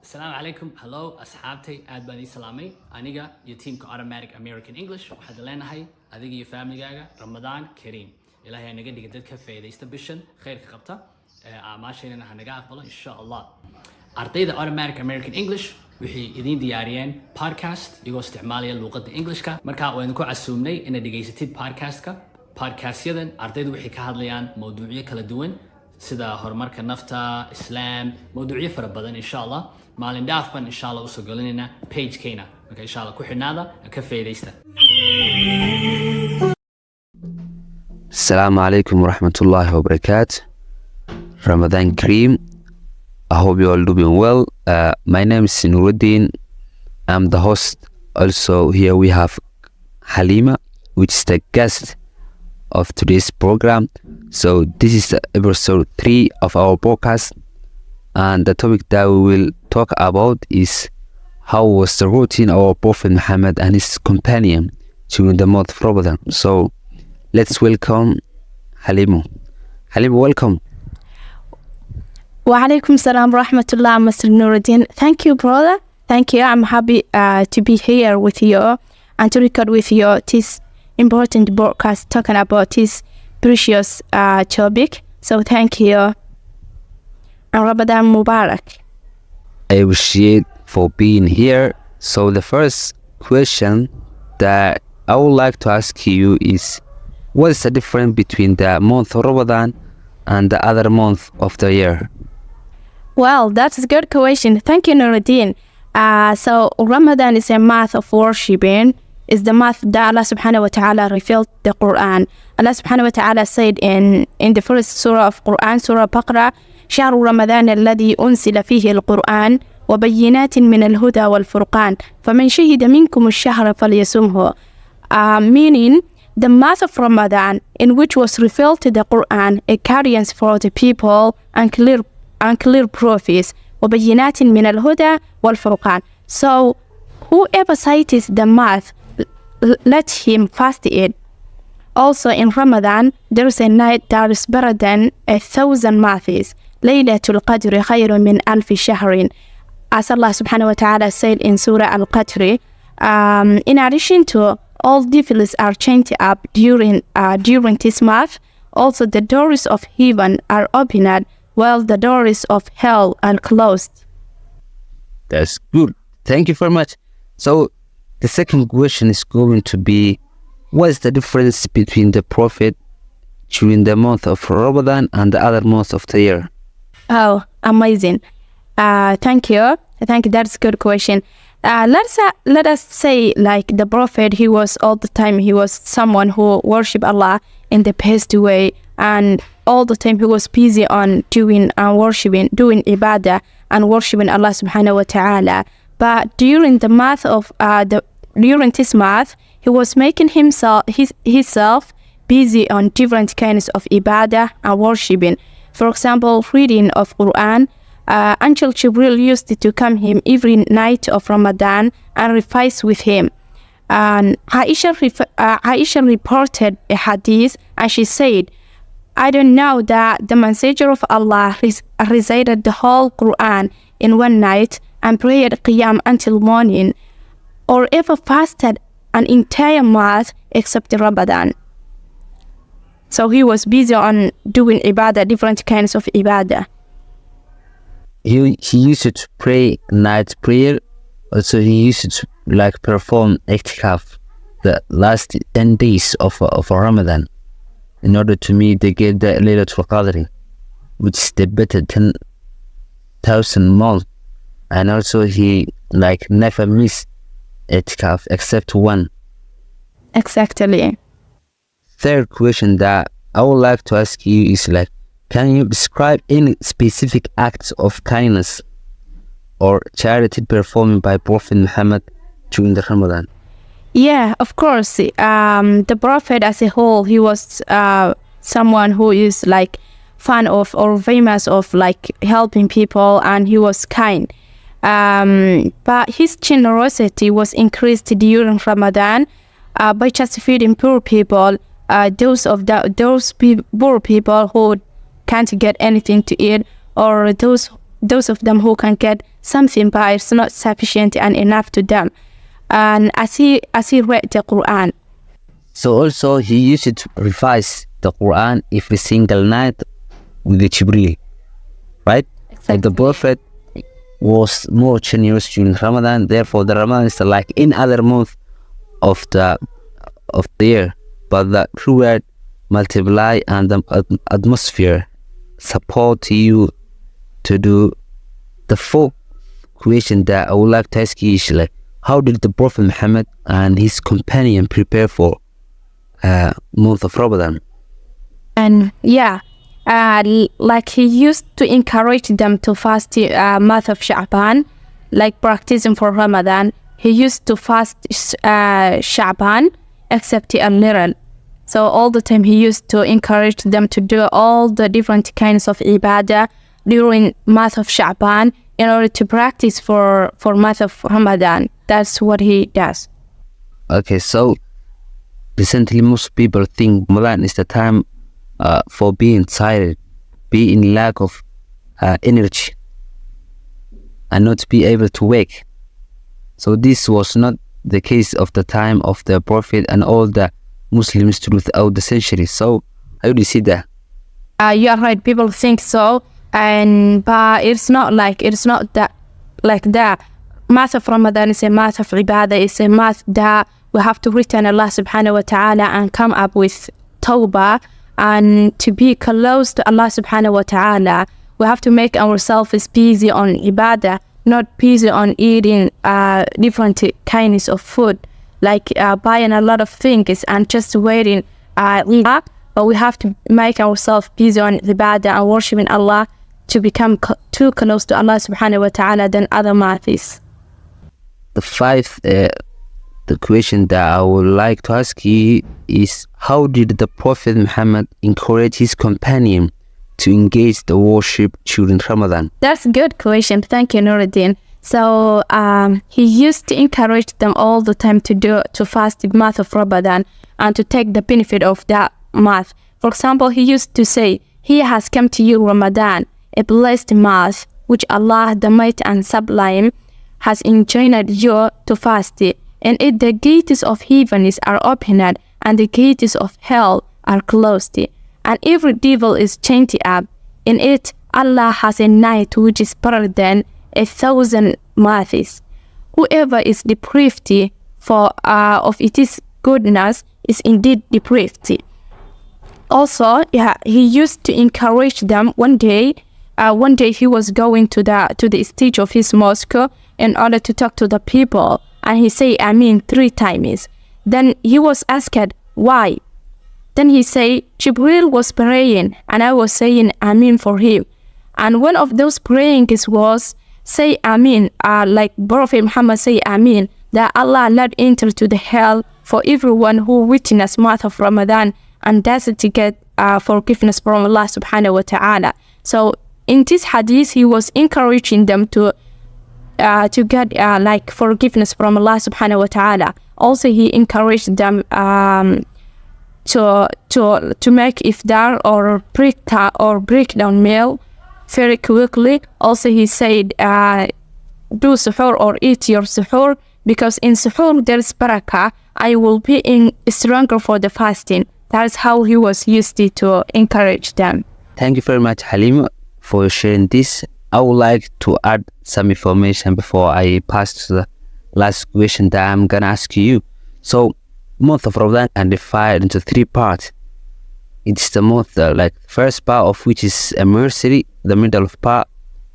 السلام عليكم هلو أصحابتي أد بني سلامي أنيجا يتيم كأوتوماتيك أمريكان إنجليش وحد لنا هاي أديجي فاميلي جاga رمضان كريم إلهي نجد جدد كفاية يستبشن خير كقبته ماشي لنا هنجا أقبله إن شاء الله أرتيد أوتوماتيك أمريكان إنجليش وحي إذين دياريين بودكاست يقول استعمالي اللغة الإنجليش كا مركا وينكو عسومني إن ديجيستيد بودكاست كا بودكاست يدن أرتيد وحي كهادليان موضوعية كلا دوين سدا هرمارك نفتا إسلام موضوعية فربضان إن شاء الله مالين دافبان إن شاء الله وصقلنا page كينا إن شاء الله كوحنا هذا كفاية ديستا. السلام عليكم ورحمة الله وبركاته. Ramadan Kareem. I hope you all doing well. My name is Nuruddin. I'm the host. Also here we have Halima, which is the guest of today's program. So this is the episode 3 of our podcast. And the topic that we will talk about is how was the routine of our Prophet Mohamed and his companion during the month of Ramadan. So let's welcome Halima. Halima, welcome. Wa alaikum salam rahmatullah, Mr. Nuruddin. Thank you, brother. Thank you. I'm happy to be here with you and to record with you this important broadcast talking about this precious topic. So thank you. Ramadan Mubarak. I appreciate for being here. So the first question that I would like to ask you is, what is the difference between the month of Ramadan and the other month of the year? Well, that's a good question. Thank you, Nuruddin. So Ramadan is a month of worshiping. It's the month that Allah subhanahu wa ta'ala revealed the Quran. Allah subhanahu wa ta'ala said in the first surah of Quran, Surah Baqarah, شهر رمضان الذي أنزل فيه القرآن وبينات من الهدى والفرقان فمن شهد منكم الشهر فليصمه. Meaning the month of Ramadan in which was revealed to the Quran, a guidance for the people and clear prophets وبينات من الهدى والفرقان. So whoever cites the month, let him fast it. Also in Ramadan there is a night that is better than 1,000 months. ليلة القدر خير من ألف شهر. As Allah subhanahu wa ta'ala said in Surah Al-Qadr, in addition to all devils are chained up during this month, also the doors of heaven are opened while the doors of hell are closed. That's good. Thank you very much. So the second question is going to be, what is the difference between the Prophet during the month of Ramadan and the other months of the year? Oh, amazing. Thank you. That's a good question. Let us say like the Prophet, he was all the time, he was someone who worshiped Allah in the best way, and all the time he was busy on doing ibadah and worshiping Allah subhanahu wa ta'ala. But during the month of during this month, he was making himself busy on different kinds of ibadah and worshiping. For example, reading of Quran. Angel Jibril used to come him every night of Ramadan and revise with him. And Aisha reported a hadith, and she said, I don't know that the Messenger of Allah recited the whole Quran in one night and prayed Qiyam until morning, or ever fasted an entire month except Ramadan. So he was busy on doing ibadah, different kinds of ibadah. He used to pray night prayer. Also he used to perform i'tikaf the last 10 days of Ramadan in order to meet the Laylatul Qadr, which is the better 10,000 months. And also he never missed i'tikaf except one. Exactly. Third question that I would like to ask you is can you describe any specific acts of kindness or charity performed by Prophet Muhammad during the Ramadan? Yeah, of course. The Prophet as a whole, he was someone who is fan of or famous of helping people, and he was kind. But his generosity was increased during Ramadan by just feeding poor people. Those poor people who can't get anything to eat, or those of them who can get something, but it's not sufficient and enough to them. And as he read the Quran. So also he used to revise the Quran every single night with the Jibreel, right? So the Prophet was more generous during Ramadan. Therefore, the Ramadan is like in other month of the year, but the reward multiply and the atmosphere support you to do. The fourth question that I would like to ask you is like, how did the Prophet Muhammad and his companion prepare for month of Ramadan? And like he used to encourage them to fast month of Sha'ban, like practicing for Ramadan. He used to fast Sha'ban except a little. So all the time he used to encourage them to do all the different kinds of ibadah during month of Sha'ban in order to practice for month of Ramadan. That's what he does. Okay, so recently most people think Ramadan is the time for being tired, be in lack of energy, and not be able to wake. So this was not the case of the time of the Prophet and all the Muslims throughout the centuries. So how do you see that? You are right. People think so, but it's not that like that. Month of Ramadan is a month of ibadah. It's a month that we have to return Allah subhanahu wa ta'ala and come up with tawbah and to be close to Allah subhanahu wa ta'ala. We have to make ourselves busy on ibadah, not busy on eating different kinds of food, like buying a lot of things and just waiting. But we have to make ourselves busy on ibadah and worshiping Allah to become too close to Allah subhanahu wa ta'ala than other months. The fifth the question that I would like to ask you is, how did the Prophet Muhammad encourage his companion to engage the worship during Ramadan? That's a good question. Thank you, Nuruddin. So he used to encourage them all the time to fast the month of Ramadan and to take the benefit of that month. For example, he used to say, "Here has come to you Ramadan, a blessed month, which Allah, the Mighty and Sublime, has enjoined you to fast it. In it the gates of heaven are opened, and the gates of hell are closed, and every devil is chained up. In it Allah has a night which is better than 1,000 months. Whoever is deprived of its goodness is indeed deprived." Also, he used to encourage them. One day he was going to the stage of his mosque in order to talk to the people, and he said Amin 3 times. Then he was asked why. Then he said, "Jibril was praying and I was saying Amin for him." And one of those prayings was, say Amin, like Prophet Muhammad say Amin, that Allah let enter to the hell for everyone who witnessed month of Ramadan and doesn't get forgiveness from Allah subhanahu wa ta'ala. So in this hadith, he was encouraging them to get like forgiveness from Allah subhanahu wa ta'ala. Also, he encouraged them to make iftar or break down meal very quickly. Also, he said do suhoor or eat your suhoor, because in suhoor there is barakah. I will be stronger for the fasting. That's how he was used to encourage them. Thank you very much, Halima, for sharing this. I would like to add some information before I pass to the last question that I'm gonna ask you. So, month of Ramadan can be divided into 3 parts. It's the month, like first part of which is a mercy, the middle part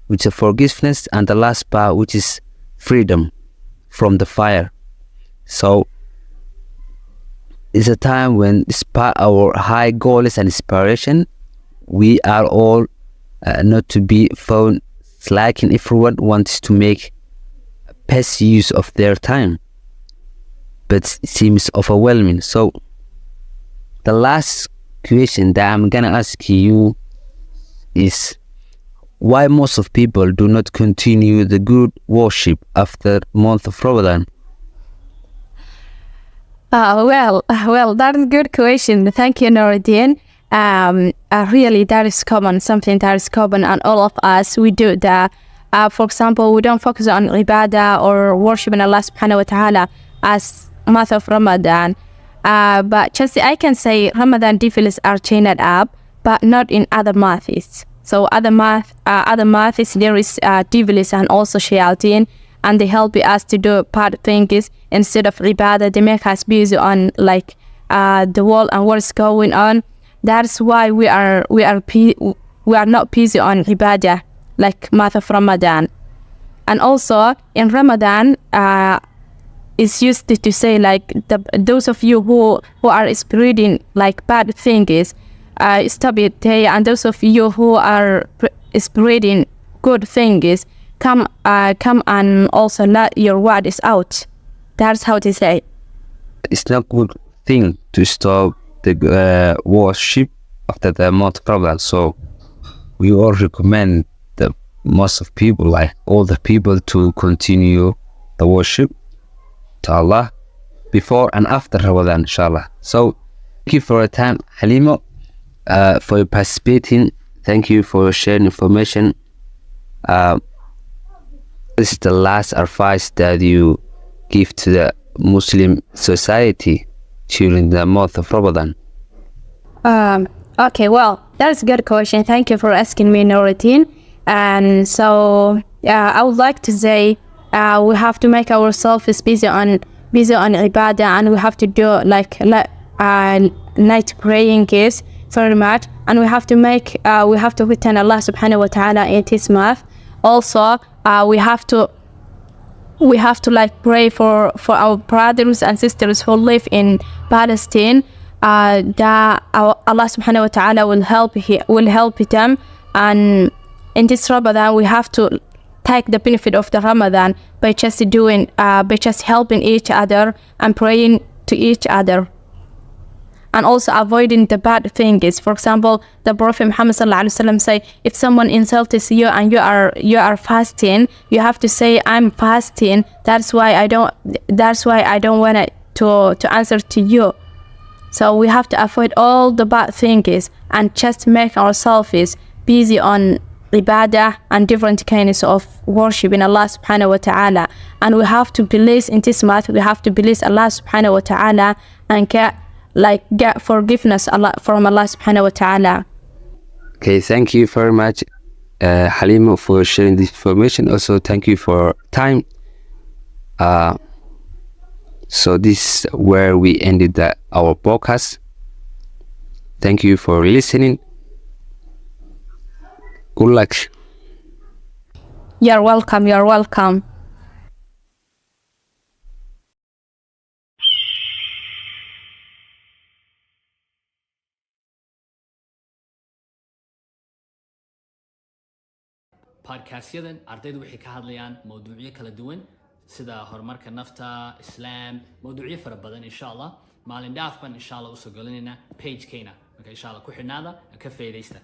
which is forgiveness, and the last part which is freedom from the fire. So it's a time when, despite our high goals and inspiration, we are all not to be found slacking. Everyone wants to make best use of their time, but it seems overwhelming. So the last question that I'm gonna ask you is, why most of people do not continue the good worship after month of Ramadan? Well, that's a good question. Thank you, Nuruddin. Really, that is common, something that is common, and all of us, we do that. For example, we don't focus on ibadah or worshiping Allah subhanahu wa ta'ala as month of Ramadan. But just I can say Ramadan devils are chained up, but not in other months. So other months there is devils and also shayateen, and they help us to do bad things instead of ibadah. They make us busy on like the world and what's going on. That's why we are not busy on ibadah like month of Ramadan. And also in Ramadan, it's used to say like those of you who are spreading like bad things, stop it. And those of you who are spreading good things, come and also let your words out. That's how they say. It's not good thing to stop the worship after the month of Ramadan. So we all recommend the most of people, like all the people, to continue the worship to Allah before and after Ramadan, inshallah. So thank you for your time, Halima, for participating. Thank you for sharing information. This is the last advice that you give to the Muslim society during the month of Ramadan. Okay, well, that's a good question. Thank you for asking me, Nuruddin. And so I would like to say we have to make ourselves busy on ibadah, and we have to do like night praying is very much, and we have to return Allah subhanahu wa ta'ala in this month. Also, we have to like pray for our brothers and sisters who live in Palestine. That Allah subhanahu wa ta'ala will help them. And in this Ramadan, we have to take the benefit of the Ramadan by just helping each other and praying to each other, and also avoiding the bad things. For example, the Prophet Mohamed sallallahu alaihi wasallam say, if someone insults you and you are fasting, you have to say, I'm fasting. That's why I don't want to answer to you. So we have to avoid all the bad things and just make ourselves busy on ibadah and different kinds of worship in Allah subhanahu wa ta'ala. And we have to believe in this month, we have to believe Allah subhanahu wa ta'ala and get forgiveness from Allah subhanahu wa ta'ala. Okay, thank you very much, Halima, for sharing this information. Also, thank you for time. So this is where we ended our podcast. Thank you for listening. Good luck. You're welcome. podcastyadan ardaydu waxay ka hadlayaan mawduucyo kala duwan sida horumarka nafta, islaam, mawduucyo fara badan. insha Allah maalin dhaafban insha Allah usoo gelinayna page-keena. marka insha Allah ku xidhnaada ka faa'iidaysta.